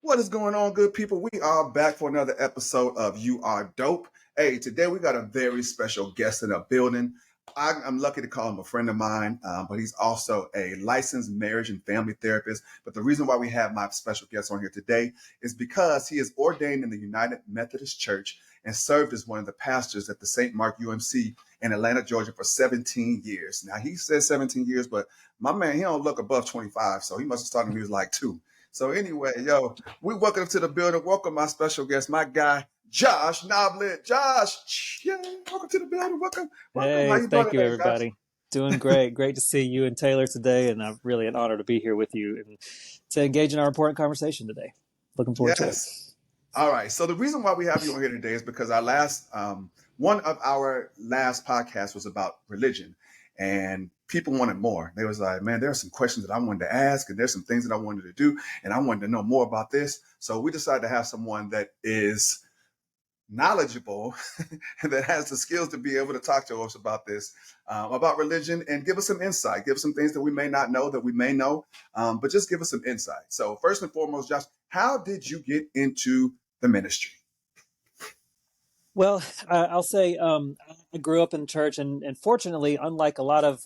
What is going on, good people? We are back for another episode of You Are Dope. Hey, today we got a very special guest in the building. I'm lucky to call him a friend of mine, but he's also a licensed marriage and family therapist. But the reason why we have my special guest on here today is because he is ordained in the United Methodist Church and served as one of the pastors at the St. Mark UMC in Atlanta, Georgia for 17 years. Now, he says 17 years, but my man, he don't look above 25, so he must have started when he was like 2. So anyway, we welcome to the building. Welcome my special guest, my guy, Josh Noblet. Josh, yeah, welcome to the building. Welcome. Hey, How you doing thank you, today, Josh? everybody. Doing great. Great to see you and Taylor today, and I'm really an honor to be here with you and to engage in our important conversation today. Looking forward to it. Yes. All right. So the reason why we have you on here today is because our last one of our last podcasts was about religion, and people wanted more. They was like, man, there are some questions that I wanted to ask, and there's some things that I wanted to do, and I wanted to know more about this. So we decided to have someone that is knowledgeable and that has the skills to be able to talk to us about this, about religion, and give us some insight, give us some things that we may not know, that we may know, but just give us some insight. So first and foremost, Josh, how did you get into the ministry? Well, I'll say I grew up in church, and fortunately, unlike a lot of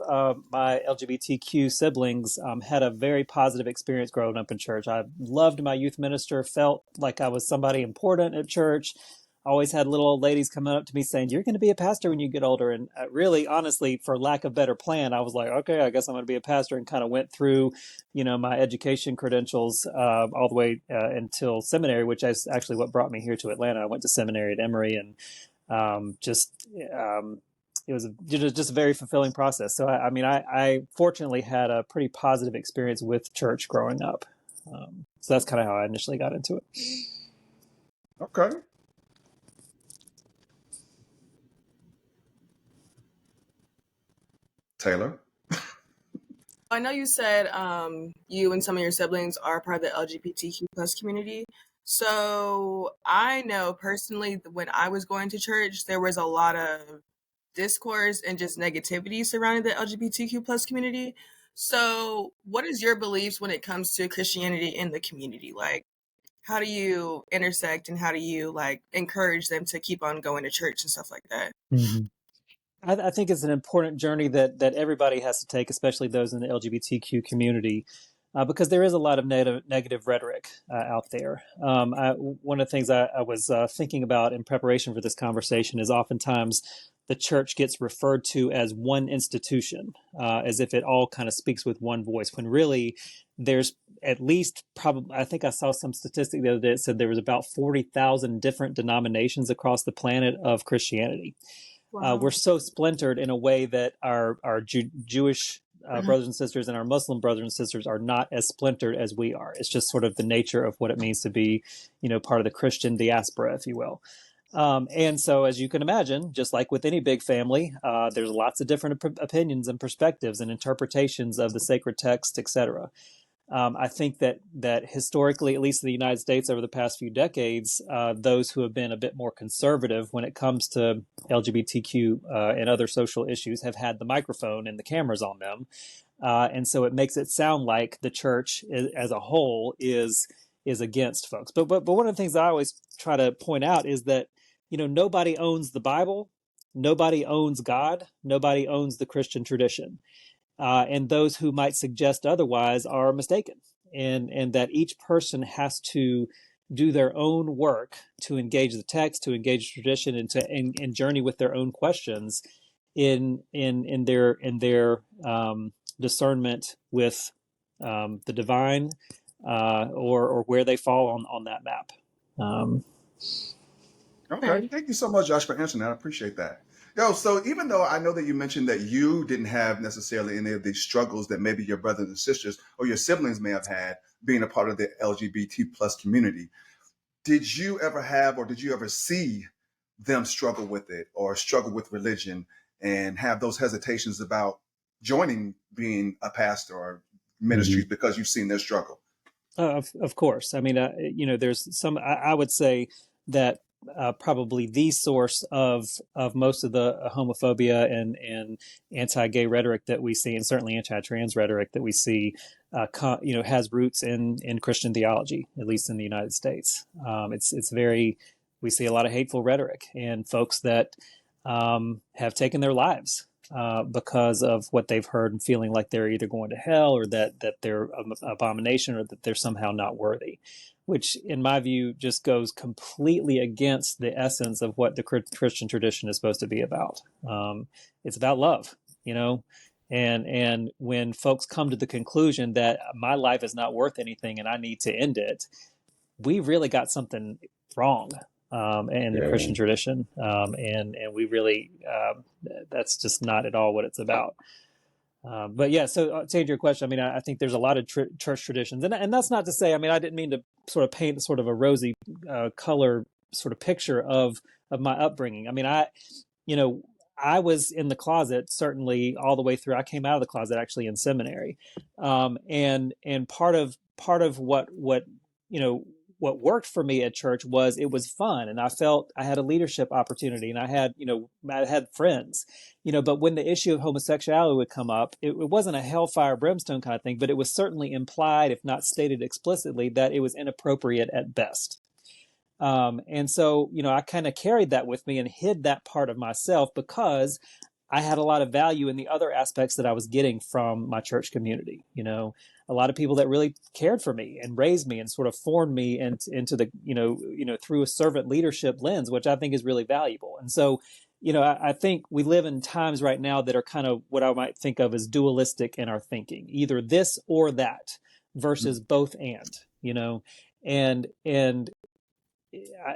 my LGBTQ siblings, had a very positive experience growing up in church. I loved my youth minister, felt like I was somebody important at church. Always had little old ladies coming up to me saying, "You're going to be a pastor when you get older." And really, honestly, for lack of better plan, I was like, "Okay, I guess I'm going to be a pastor," and kind of went through, my education credentials all the way until seminary, which is actually what brought me here to Atlanta. I went to seminary at Emory, and it was just a very fulfilling process. So, I fortunately had a pretty positive experience with church growing up. So that's kind of how I initially got into it. Okay. Taylor? I know you said you and some of your siblings are part of the LGBTQ plus community. So I know personally when I was going to church, there was a lot of discourse and just negativity surrounding the LGBTQ plus community. So what is your beliefs when it comes to Christianity in the community? Like, how do you intersect and how do you encourage them to keep on going to church and stuff like that? Mm-hmm. I think it's an important journey that everybody has to take, especially those in the LGBTQ community, because there is a lot of negative rhetoric out there. One of the things I was thinking about in preparation for this conversation is oftentimes the church gets referred to as one institution, as if it all kind of speaks with one voice, when really there's at least probably, I think I saw some statistic the other day that said there was about 40,000 different denominations across the planet of Christianity. Wow. We're so splintered in a way that our Jewish brothers and sisters and our Muslim brothers and sisters are not as splintered as we are. It's just sort of the nature of what it means to be, part of the Christian diaspora, if you will. And so, as you can imagine, just like with any big family, there's lots of different opinions and perspectives and interpretations of the sacred text, etc. I think that historically, at least in the United States over the past few decades, those who have been a bit more conservative when it comes to LGBTQ and other social issues have had the microphone and the cameras on them. And so it makes it sound like the church as a whole is against folks. But one of the things I always try to point out is that, nobody owns the Bible, nobody owns God, nobody owns the Christian tradition. And those who might suggest otherwise are mistaken, and that each person has to do their own work to engage the text, to engage tradition, and to journey with their own questions in their discernment with the divine, or where they fall on that map. Okay. Thank you so much, Josh, for answering that. I appreciate that. So even though I know that you mentioned that you didn't have necessarily any of these struggles that maybe your brothers and sisters or your siblings may have had being a part of the LGBT plus community, did you ever have or did you ever see them struggle with it or struggle with religion and have those hesitations about joining being a pastor or ministries because you've seen their struggle? Of course. I mean, there's some, I would say that probably the source of most of the homophobia and anti-gay rhetoric that we see, and certainly anti-trans rhetoric that we see, has roots in Christian theology, at least in the United States. It's very, we see a lot of hateful rhetoric and folks that have taken their lives because of what they've heard and feeling like they're either going to hell or that they're an abomination or that they're somehow not worthy, which in my view just goes completely against the essence of what the Christian tradition is supposed to be about. It's about love, and when folks come to the conclusion that my life is not worth anything and I need to end it, we really got something wrong in the Christian tradition. And we really, that's just not at all what it's about. But yeah, so to answer your question, I mean, I think there's a lot of church traditions, and that's not to say, I mean, I didn't mean to sort of paint sort of a rosy color sort of picture of my upbringing. I mean, I was in the closet certainly all the way through. I came out of the closet actually in seminary, and part of what worked for me at church was it was fun, and I felt I had a leadership opportunity, and I had friends, but when the issue of homosexuality would come up, it wasn't a hellfire brimstone kind of thing, but it was certainly implied, if not stated explicitly, that it was inappropriate at best. And so, I kind of carried that with me and hid that part of myself because I had a lot of value in the other aspects that I was getting from my church community. A lot of people that really cared for me and raised me and sort of formed me into the, through a servant leadership lens, which I think is really valuable. And so, I think we live in times right now that are kind of what I might think of as dualistic in our thinking, either this or that versus both and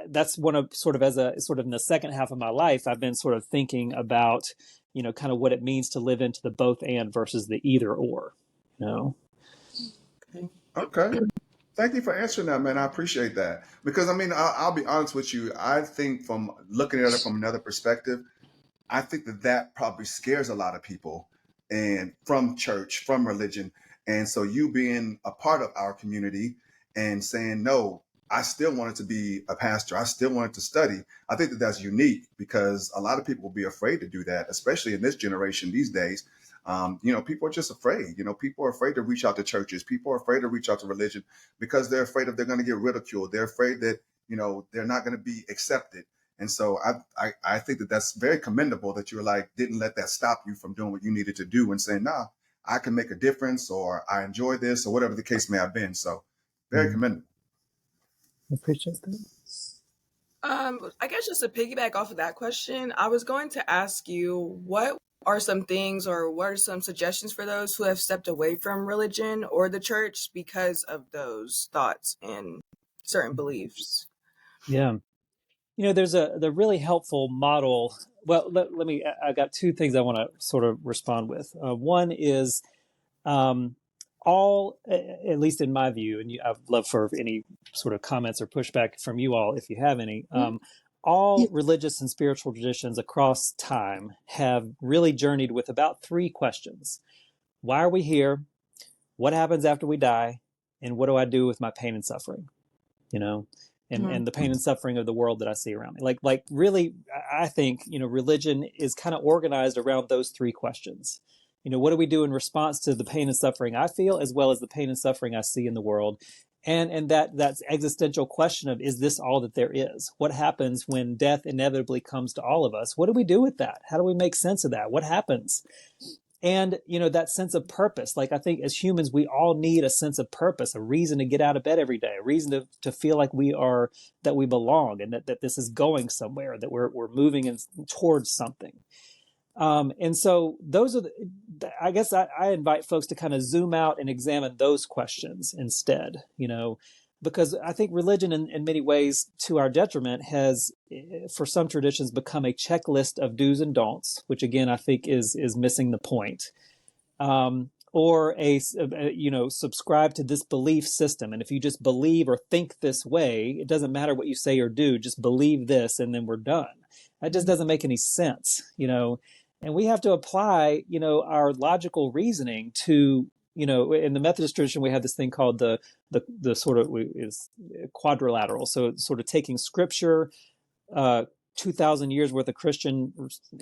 that's one of sort of as a sort of in the second half of my life, I've been sort of thinking about, kind of what it means to live into the both and versus the either or, Okay. Thank you for answering that, man. I appreciate that. Because, I mean, I'll be honest with you. I think from looking at it from another perspective, I think that probably scares a lot of people and from church, from religion. And so you being a part of our community and saying, no, I still wanted to be a pastor. I still wanted to study. I think that's unique because a lot of people will be afraid to do that, especially in this generation these days. People are just afraid. People are afraid to reach out to churches. People are afraid to reach out to religion because they're afraid they're going to get ridiculed. They're afraid that, they're not going to be accepted. And so I think that's very commendable that you're didn't let that stop you from doing what you needed to do and saying, nah, I can make a difference or I enjoy this or whatever the case may have been. So very commendable. I appreciate that. I guess just to piggyback off of that question, I was going to ask you, what are some things or what are some suggestions for those who have stepped away from religion or the church because of those thoughts and certain beliefs? Yeah. There's the really helpful model. Well, I got two things I want to sort of respond with. One is all, at least in my view, and I'd love for any sort of comments or pushback from you all if you have any. All religious and spiritual traditions across time have really journeyed with about three questions. Why are we here? What happens after we die? And what do I do with my pain and suffering? And the pain and suffering of the world that I see around me. Like really, I think, religion is kind of organized around those three questions. What do we do in response to the pain and suffering I feel, as well as the pain and suffering I see in the world? And that's existential question of, is this all that there is? What happens when death inevitably comes to all of us? What do we do with that? How do we make sense of that? What happens? And, that sense of purpose. Like, I think as humans, we all need a sense of purpose, a reason to get out of bed every day, a reason to feel like that we belong and that this is going somewhere, that we're moving towards something. And so those are I guess I invite folks to kind of zoom out and examine those questions instead, because I think religion in many ways, to our detriment, has, for some traditions, become a checklist of do's and don'ts, which again, I think is missing the point. Or subscribe to this belief system. And if you just believe or think this way, it doesn't matter what you say or do, just believe this and then we're done. That just doesn't make any sense, And we have to apply, our logical reasoning to, in the Methodist tradition, we have this thing called the sort of is quadrilateral. So it's sort of taking scripture, uh, 2,000 years worth of Christian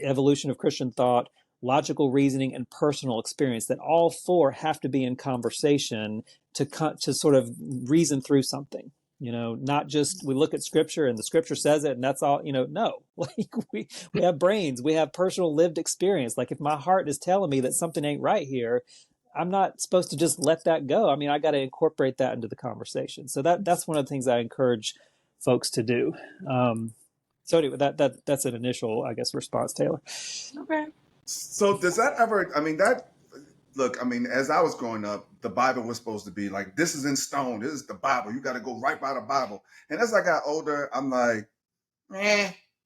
evolution of Christian thought, logical reasoning, and personal experience, that all four have to be in conversation to sort of reason through something. Not just we look at scripture and the scripture says it and that's all. No, like we have brains, we have personal lived experience. Like if my heart is telling me that something ain't right here, I'm not supposed to just let that go. I mean, I got to incorporate that into the conversation. So that's one of the things I encourage folks to do. So anyway, that's an initial, I guess, response, Taylor. Okay. So does that ever? I mean, that look. I mean, as I was growing up, the Bible was supposed to be like, this is in stone. This is the Bible. You got to go right by the Bible. And as I got older, I'm like,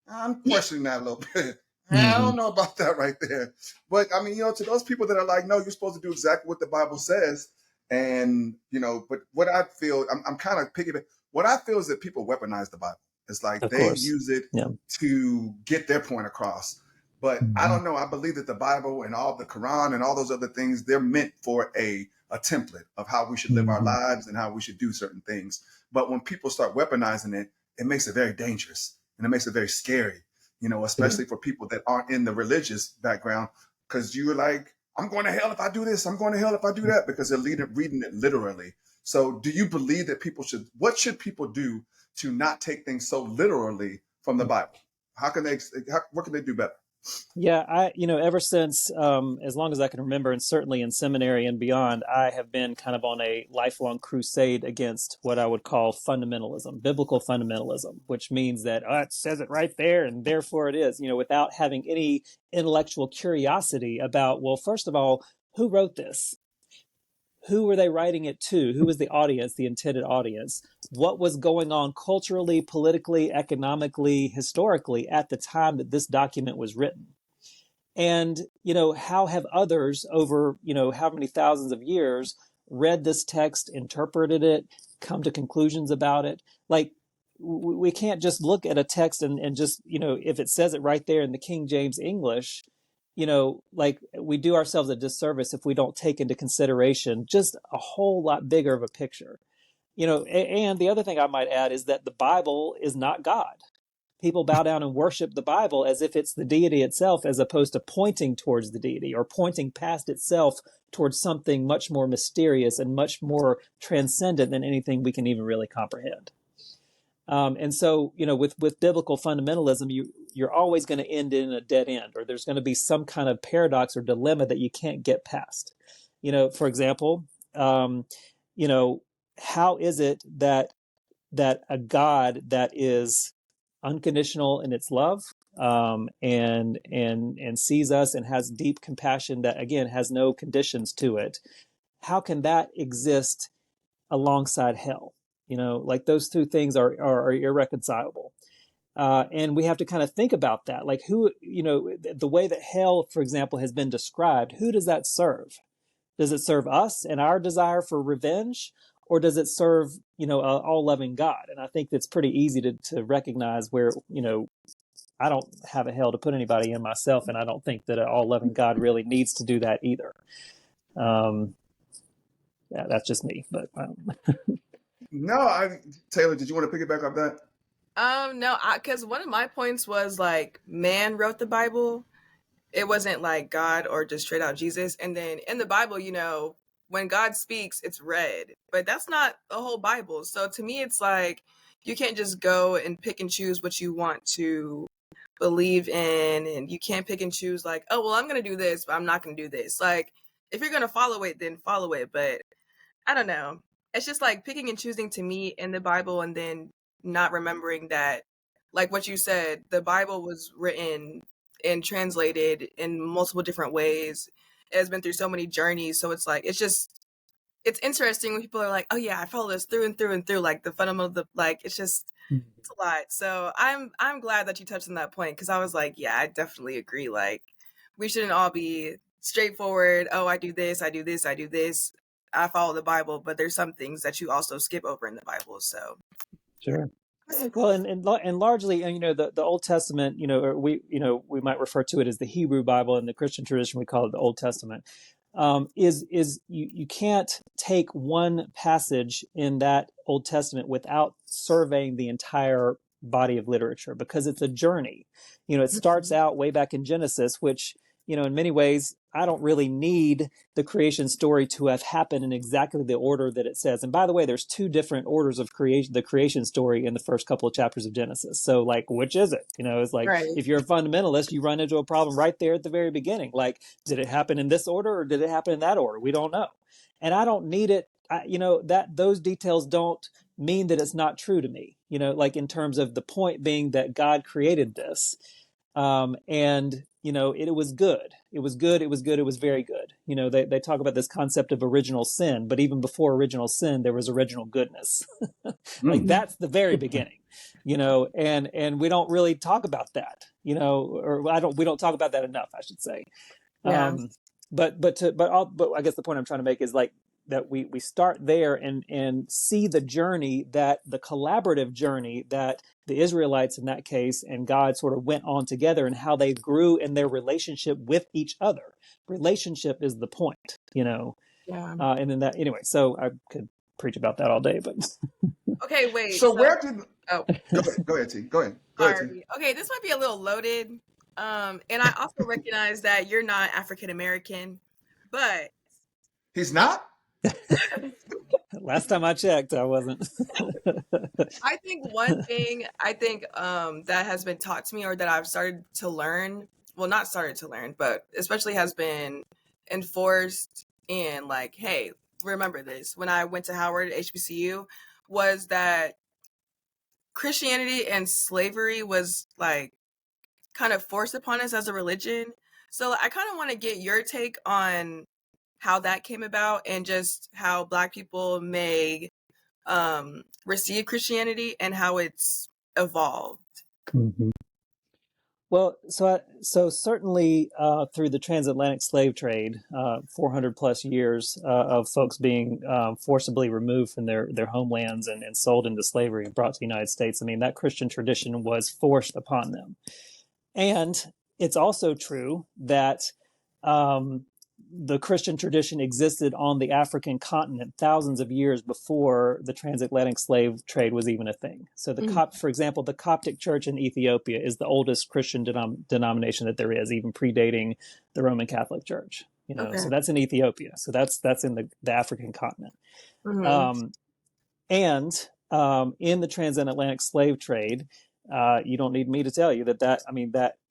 I'm questioning that a little bit. I don't know about that right there. But I mean, to those people that are like, no, you're supposed to do exactly what the Bible says. And, but what I feel, I'm kind of piggybacking. What I feel is that people weaponize the Bible. It's like Of they course. use it Yeah. to get their point across. But I don't know. I believe that the Bible and all the Quran and all those other things, they're meant for a template of how we should live our lives and how we should do certain things. But when people start weaponizing it, it makes it very dangerous and it makes it very scary, especially for people that aren't in the religious background, because you're like, I'm going to hell if I do this. I'm going to hell if I do that, because they're reading it literally. So do you believe that what should people do to not take things so literally from the Bible? What can they do better? Yeah, ever since, as long as I can remember, and certainly in seminary and beyond, I have been kind of on a lifelong crusade against what I would call fundamentalism, biblical fundamentalism, which means that it says it right there and therefore it is, without having any intellectual curiosity about, well, first of all, who wrote this? Who were they writing it to? Who was the audience, the intended audience? What was going on culturally, politically, economically, historically at the time that this document was written? And, how have others over, how many thousands of years read this text, interpreted it, come to conclusions about it? Like, we can't just look at a text and just, if it says it right there in the King James English, like we do ourselves a disservice if we don't take into consideration just a whole lot bigger of a picture. And the other thing I might add is that the Bible is not God. People bow down and worship the Bible as if it's the deity itself, as opposed to pointing towards the deity or pointing past itself towards something much more mysterious and much more transcendent than anything we can even really comprehend. And so, with biblical fundamentalism, you're always going to end in a dead end, or there's going to be some kind of paradox or dilemma that you can't get past. For example, how is it that a God that is unconditional in its love, and sees us and has deep compassion that again has no conditions to it, how can that exist alongside hell? Like those two things are irreconcilable. And we have to kind of think about that. Like the way that hell, for example, has been described, who does that serve? Does it serve us and our desire for revenge? Or does it serve, all-loving God? And I think that's pretty easy to recognize where, I don't have a hell to put anybody in myself, and I don't think that an all-loving God really needs to do that either. Yeah, that's just me, but No, Taylor, did you want to pick it back up that? No, because one of my points was like, man wrote the Bible. It wasn't like God or just straight out Jesus. And then in the Bible, when God speaks, it's read, but that's not the whole Bible. So to me, it's like, you can't just go and pick and choose what you want to believe in. And you can't pick and choose like, oh, well, I'm going to do this, but I'm not going to do this. Like, if you're going to follow it, then follow it. But I don't know. It's just like picking and choosing to me in the Bible, and then not remembering that, like what you said, the Bible was written and translated in multiple different ways. It has been through so many journeys. So it's like, it's interesting when people are like, oh yeah, I follow this through and through and through, like the fundamental, it's a lot. So I'm glad that you touched on that point, because I was like, yeah, I definitely agree. Like, we shouldn't all be straightforward. Oh, I do this, I do this, I do this. I follow the Bible, but there's some things that you also skip over in the Bible. So sure. Well, and largely, the Old Testament, or we might refer to it as the Hebrew Bible. In the Christian tradition, we call it the Old Testament. Is you can't take one passage in that Old Testament without surveying the entire body of literature because it's a journey. It starts out way back in Genesis, which, in many ways, I don't really need the creation story to have happened in exactly the order that it says. And by the way, there's two different orders of creation, the creation story in the first couple of chapters of Genesis. So like, which is it? It's like, Right. if you're a fundamentalist, you run into a problem right there at the very beginning. Like, did it happen in this order or did it happen in that order? We don't know. And I don't need it. That those details don't mean that it's not true to me, like in terms of the point being that God created this. And, it was good. It was good. It was good. It was very good. They talk about this concept of original sin, but even before original sin, there was original goodness. Like that's the very beginning, and we don't really talk about that, we don't talk about that enough, I should say. Yeah. But I guess the point I'm trying to make is like that we start there and see the collaborative journey that the Israelites in that case and God sort of went on together and how they grew in their relationship with each other. Relationship is the point, Yeah. and then that anyway. So I could preach about that all day, but Okay, wait. So where did Oh, go ahead, T. Go ahead. Go ahead, T. sorry. Okay, this might be a little loaded. And I also recognize that you're not African American, but He's not? last time I checked, I wasn't. I think one thing that has been taught to me or that I've started to learn, well, not started to learn, but especially has been enforced in like, hey, remember this, when I went to Howard HBCU, was that Christianity and slavery was like kind of forced upon us as a religion. So I kind of want to get your take on how that came about and just how Black people may receive Christianity and how it's evolved. Mm-hmm. Well, so certainly through the transatlantic slave trade, 400 plus years of folks being forcibly removed from their homelands and sold into slavery and brought to the United States. I mean, that Christian tradition was forced upon them. And it's also true that the Christian tradition existed on the African continent thousands of years before the transatlantic slave trade was even a thing. So for example, the Coptic Church in Ethiopia is the oldest Christian denomination that there is, even predating the Roman Catholic Church. Okay. So that's in Ethiopia. So that's in the African continent. Mhm. And in the transatlantic slave trade, you don't need me to tell you that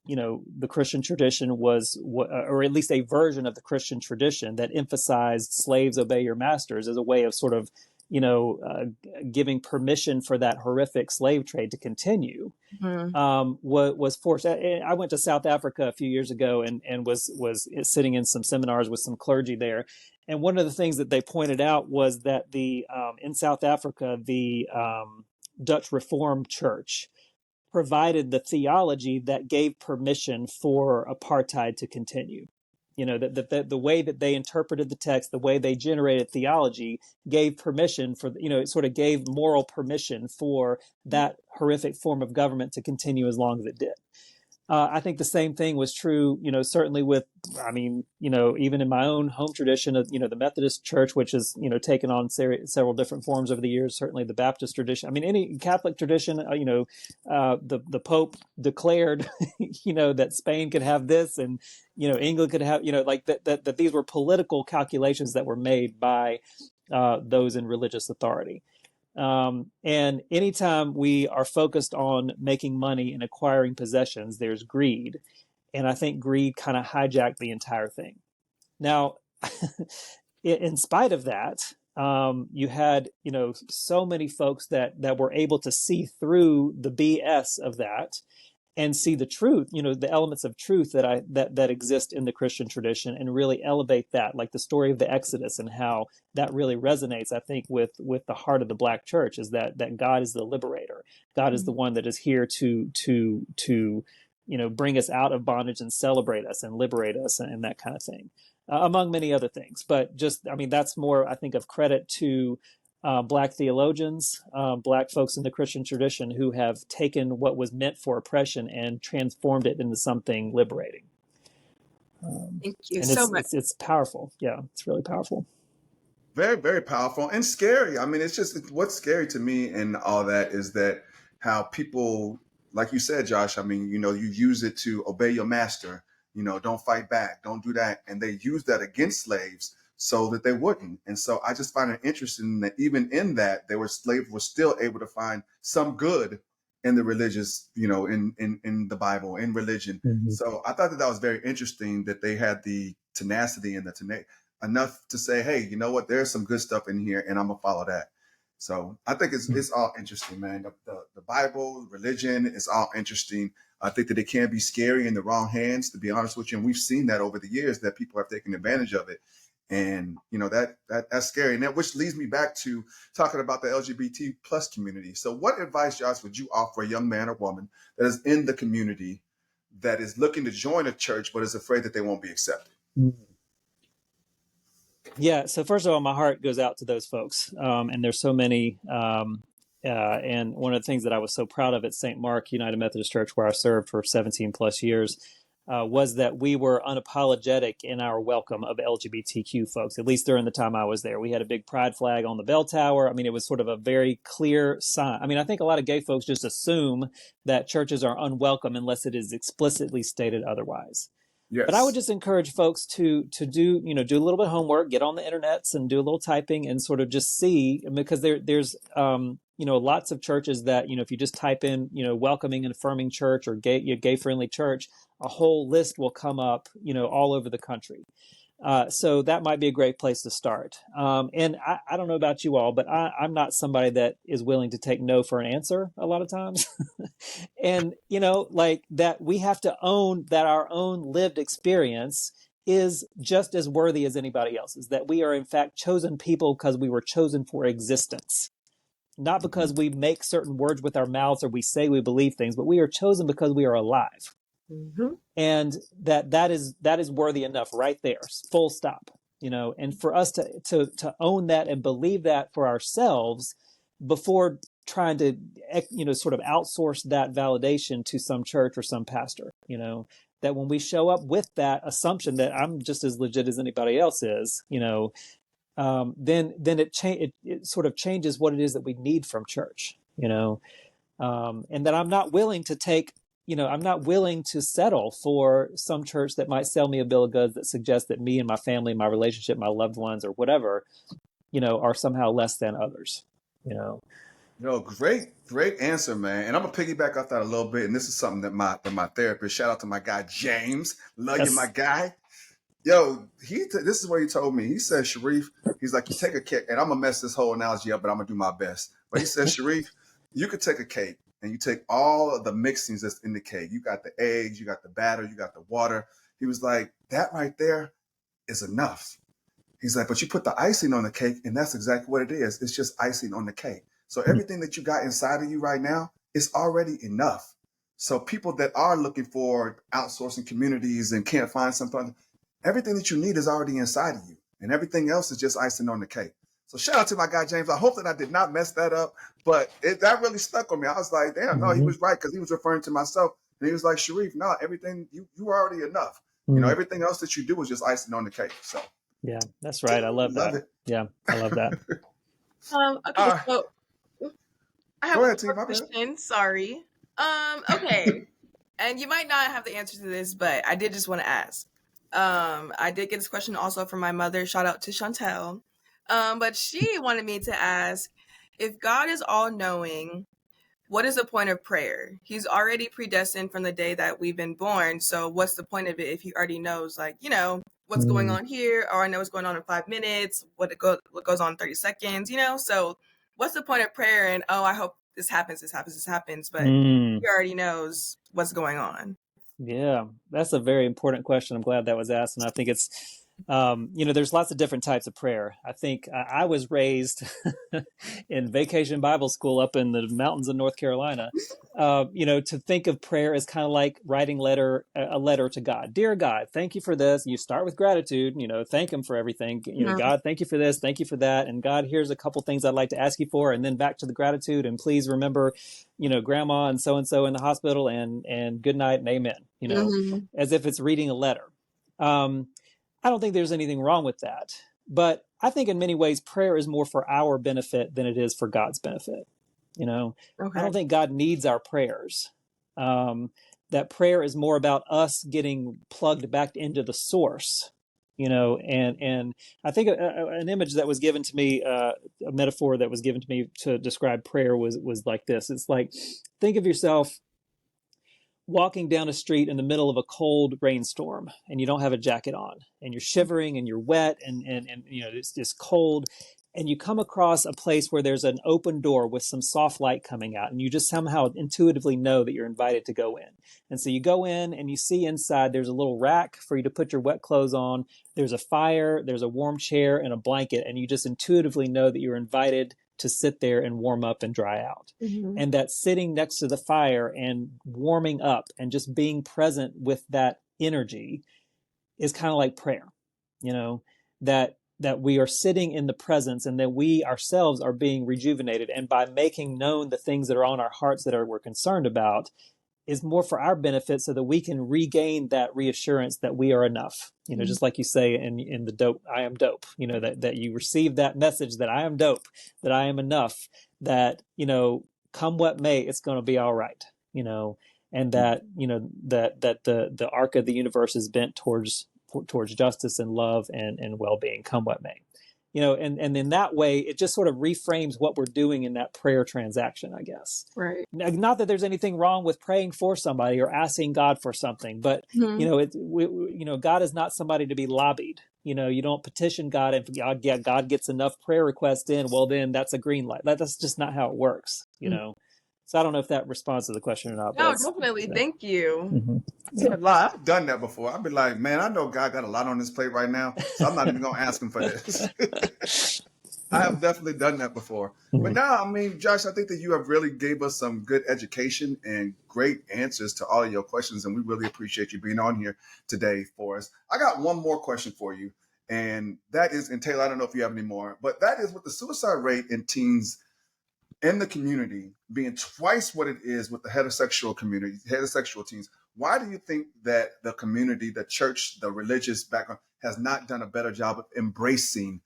the Christian tradition was, or at least a version of the Christian tradition that emphasized slaves obey your masters as a way of sort of, giving permission for that horrific slave trade to continue, was forced. I went to South Africa a few years ago and was sitting in some seminars with some clergy there. And one of the things that they pointed out was that in South Africa, the Dutch Reformed Church provided the theology that gave permission for apartheid to continue. That the way that they interpreted the text, the way they generated theology gave permission for, it sort of gave moral permission for that horrific form of government to continue as long as it did. I think the same thing was true, certainly with, even in my own home tradition of, the Methodist Church, which has, taken on several different forms over the years, certainly the Baptist tradition. I mean, any Catholic tradition, the Pope declared, that Spain could have this and, England could have, like that these were political calculations that were made by those in religious authority. And anytime we are focused on making money and acquiring possessions, there's greed. And I think greed kind of hijacked the entire thing. Now, in spite of that, you had, so many folks that were able to see through the BS of that and see the truth, the elements of truth that exist in the Christian tradition and really elevate that, like the story of the Exodus and how that really resonates, I think, with the heart of the Black church, is that God is the liberator. God is the one that is here to bring us out of bondage and celebrate us and liberate us and that kind of thing, among many other things. But that's more, I think, of credit to Black theologians, Black folks in the Christian tradition who have taken what was meant for oppression and transformed it into something liberating. Thank you and so much. It's powerful. Yeah, it's really powerful. Very, very powerful and scary. I mean, it's just what's scary to me in all that is that, how people, like you said, Josh, I mean, you use it to obey your master, don't fight back, don't do that. And they use that against slaves so that they wouldn't. And so I just find it interesting that even in that, slaves were still able to find some good in the religious, in the Bible, in religion. Mhm. So I thought that was very interesting that they had the tenacity and enough to say, hey, you know what, there's some good stuff in here and I'm gonna follow that. So I think it's all interesting, man. The Bible, religion, it's all interesting. I think that it can be scary in the wrong hands, to be honest with you. And we've seen that over the years that people have taken advantage of it. And that's scary. And that which leads me back to talking about the LGBT plus community. So what advice, Josh, would you offer a young man or woman that is in the community that is looking to join a church but is afraid that they won't be accepted? Yeah. So first of all, my heart goes out to those folks. And there's so many. And one of the things that I was so proud of at St. Mark United Methodist Church, where I served for 17 plus years, was that we were unapologetic in our welcome of LGBTQ folks, at least during the time I was there. We had a big pride flag on the bell tower. I mean, it was sort of a very clear sign. I mean, I think a lot of gay folks just assume that churches are unwelcome unless it is explicitly stated otherwise. Yes. But I would just encourage folks to do a little bit of homework, get on the internets and do a little typing and sort of just see, because there's lots of churches that, if you just type in, welcoming and affirming church or gay friendly church, a whole list will come up, all over the country. So that might be a great place to start. And I don't know about you all, but I'm not somebody that is willing to take no for an answer a lot of times. And, like that we have to own that our own lived experience is just as worthy as anybody else's, that we are in fact chosen people because we were chosen for existence. Not because we make certain words with our mouths or we say we believe things, but we are chosen because we are alive. Mm-hmm. And that is worthy enough right there, full stop. And for us to own that and believe that for ourselves before trying to sort of outsource that validation to some church or some pastor. That when we show up with that assumption that I'm just as legit as anybody else is, then it sort of changes what it is that we need from church. And that I'm not willing to take. I'm not willing to settle for some church that might sell me a bill of goods that suggests that me and my family, my relationship, my loved ones, or whatever, are somehow less than others. Great answer, man. And I'm gonna piggyback off that a little bit. And this is something that my therapist, shout out to my guy James, love you, my guy. Yo, this is what he told me. He said, Sharif, he's like, you take a cake, and I'm gonna mess this whole analogy up, but I'm gonna do my best. But he said, Sharif, you could take a cake. And you take all of the mixings that's in the cake. You got the eggs, you got the batter, you got the water. He was like, that right there is enough. He's like, but you put the icing on the cake, and that's exactly what it is. It's just icing on the cake. So everything that you got inside of you right now is already enough. So people that are looking for outsourcing communities and can't find something, everything that you need is already inside of you. And everything else is just icing on the cake. So shout out to my guy, James. I hope that I did not mess that up, but that really stuck on me. I was like, damn, no, he was right, because he was referring to myself. And he was like, Sharif, no, everything, you are already enough. Everything else that you do is just icing on the cake. So yeah, that's right. I love that. It. Yeah, I love that. Okay, so I have one question. Sorry. Okay. And you might not have the answer to this, but I did just want to ask. I did get this question also from my mother. Shout out to Chantel. But she wanted me to ask, if God is all-knowing, what is the point of prayer? He's already predestined from the day that we've been born. So what's the point of it if he already knows, what's going on here, or I know what's going on in 5 minutes, what goes on in 30 seconds, So what's the point of prayer? And, I hope this happens. But he already knows what's going on. Yeah, that's a very important question. I'm glad that was asked. And I think it's, there's lots of different types of prayer. I think I was raised in Vacation Bible School up in the mountains of North Carolina, to think of prayer as kind of like writing a letter to God. Dear God, thank you for this. You start with gratitude, thank him for everything. God, thank you for this. Thank you for that. And God, here's a couple things I'd like to ask you for. And then back to the gratitude. And please remember, grandma and so in the hospital, and good night and amen, as if it's reading a letter. I don't think there's anything wrong with that, but I think in many ways prayer is more for our benefit than it is for God's benefit. You know, I Okay. don't think God needs our prayers. That prayer is more about us getting plugged back into the source, you know, and I think an image that was given to me, a metaphor that was given to me to describe prayer was like this. It's like, think of yourself walking down a street in the middle of a cold rainstorm and you don't have a jacket on and you're shivering and you're wet and you know it's just cold, and you come across a place where there's an open door with some soft light coming out, and you just somehow intuitively know that you're invited to go in. And so you go in and you see inside there's a little rack for you to put your wet clothes on, there's a fire, there's a warm chair and a blanket, and you just intuitively know that you're invited to sit there and warm up and dry out. Mm-hmm. And that sitting next to the fire and warming up and just being present with that energy is kind of like prayer, you know, that we are sitting in the presence and that we ourselves are being rejuvenated. And by making known the things that are on our hearts that we're concerned about, is more for our benefit so that we can regain that reassurance that we are enough. You know, just like you say in the dope, I am dope, you know, that you receive that message that I am dope, that I am enough, that, you know, come what may, it's going to be all right, you know, and that, you know, that the arc of the universe is bent towards justice and love and well-being, come what may. You know, and in that way, it just sort of reframes what we're doing in that prayer transaction, I guess. Right. Not that there's anything wrong with praying for somebody or asking God for something, but Mm-hmm. you know, God is not somebody to be lobbied. You know, you don't petition God and God gets enough prayer requests in. Well, then that's a green light. That's just not how it works. You know, so I don't know if that responds to the question or not. No, definitely. Thank you. Mm-hmm. Yeah, I've done that before. I've been like, man, I know God got a lot on his plate right now, so I'm not even gonna ask him for this. I have definitely done that before. But now, I mean, Josh, I think that you have really gave us some good education and great answers to all of your questions, and we really appreciate you being on here today for us. I got one more question for you, and that is, and Taylor, I don't know if you have any more, but that is with the suicide rate in teens in the community being twice what it is with the heterosexual community, heterosexual teens. Why do you think that the community, the church, the religious background has not done a better job of embracing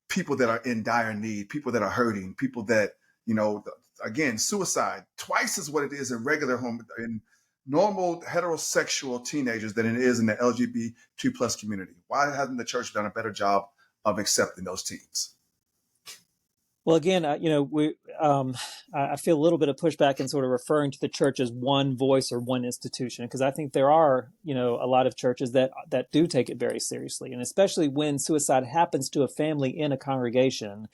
people that are in dire need, people that are hurting, people that, you know, again, suicide twice is what it is in regular home, in normal heterosexual teenagers than it is in the LGBT plus community? Why hasn't the church done a better job of accepting those teens? Well, again, you know, I feel a little bit of pushback in sort of referring to the church as one voice or one institution, because I think there are, you know, a lot of churches that do take it very seriously, and especially when suicide happens to a family in a congregation,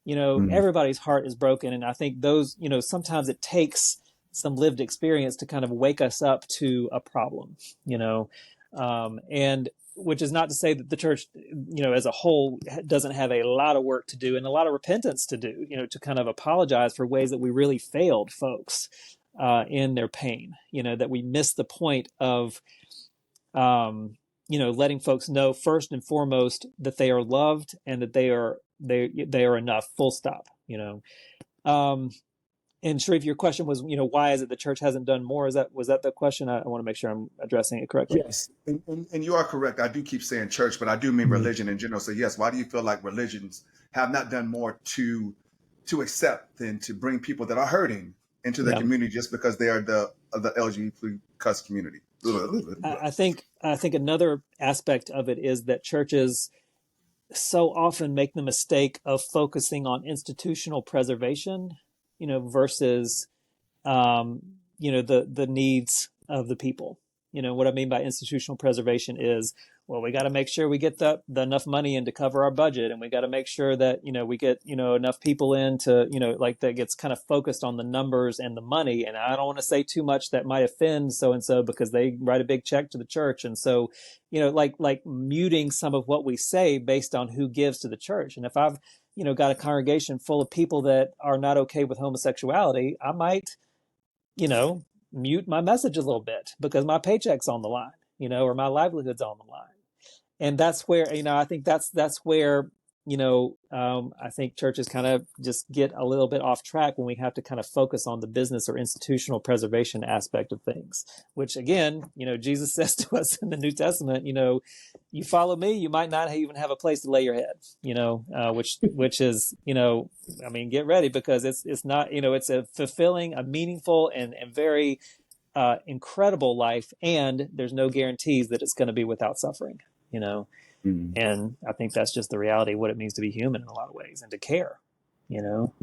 you know, everybody's heart is broken, and I think those, you know, sometimes it takes some lived experience to kind of wake us up to a problem, you know, and which is not to say that the church, you know, as a whole doesn't have a lot of work to do and a lot of repentance to do, you know, to kind of apologize for ways that we really failed folks in their pain, you know, that we missed the point of, you know, letting folks know first and foremost that they are loved and that they are enough, full stop, you know. And Sharif, your question was, you know, why is it the church hasn't done more? Was that the question? I want to make sure I'm addressing it correctly. Yes, and you are correct. I do keep saying church, but I do mean religion in general. So yes, why do you feel like religions have not done more to accept and to bring people that are hurting into the community just because they are the LGBT plus community? I think another aspect of it is that churches so often make the mistake of focusing on institutional preservation, you know, versus, you know, the needs of the people. You know, what I mean by institutional preservation is, well, we got to make sure we get the enough money in to cover our budget. And we got to make sure that, you know, we get, you know, enough people in to, you know, like that gets kind of focused on the numbers and the money. And I don't want to say too much that might offend so-and-so because they write a big check to the church. And so, you know, like muting some of what we say based on who gives to the church. And if I've, you know, got a congregation full of people that are not okay with homosexuality, I might, you know, mute my message a little bit because my paycheck's on the line, you know, or my livelihood's on the line. And that's where, you know, I think that's where I think churches kind of just get a little bit off track when we have to kind of focus on the business or institutional preservation aspect of things, which again, Jesus says to us in the New Testament, you follow me, you might not even have a place to lay your head, which is, get ready, because it's not, it's a fulfilling, a meaningful and very incredible life. And there's no guarantees that it's going to be without suffering, Mm. And I think that's just the reality of what it means to be human in a lot of ways and to care, So.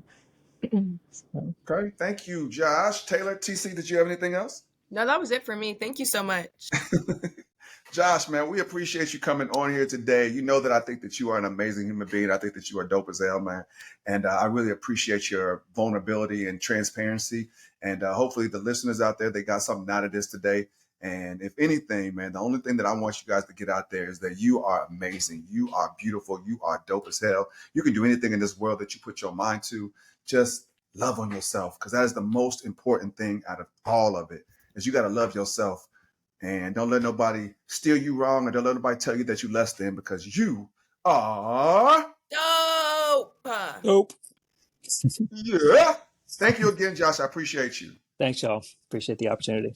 Okay. Thank you, Josh. Taylor, TC, did you have anything else? No, that was it for me. Thank you so much. Josh, man, we appreciate you coming on here today. You know that I think that you are an amazing human being. I think that you are dope as hell, man. And I really appreciate your vulnerability and transparency. And hopefully the listeners out there, they got something out of this today. And if anything, man, the only thing that I want you guys to get out there is that you are amazing. You are beautiful. You are dope as hell. You can do anything in this world that you put your mind to. Just love on yourself, because that is the most important thing out of all of it, is you got to love yourself. And don't let nobody steer you wrong, or don't let nobody tell you that you're less than, because you are Dope. Nope. Yeah. Thank you again, Josh. I appreciate you. Thanks, y'all. Appreciate the opportunity.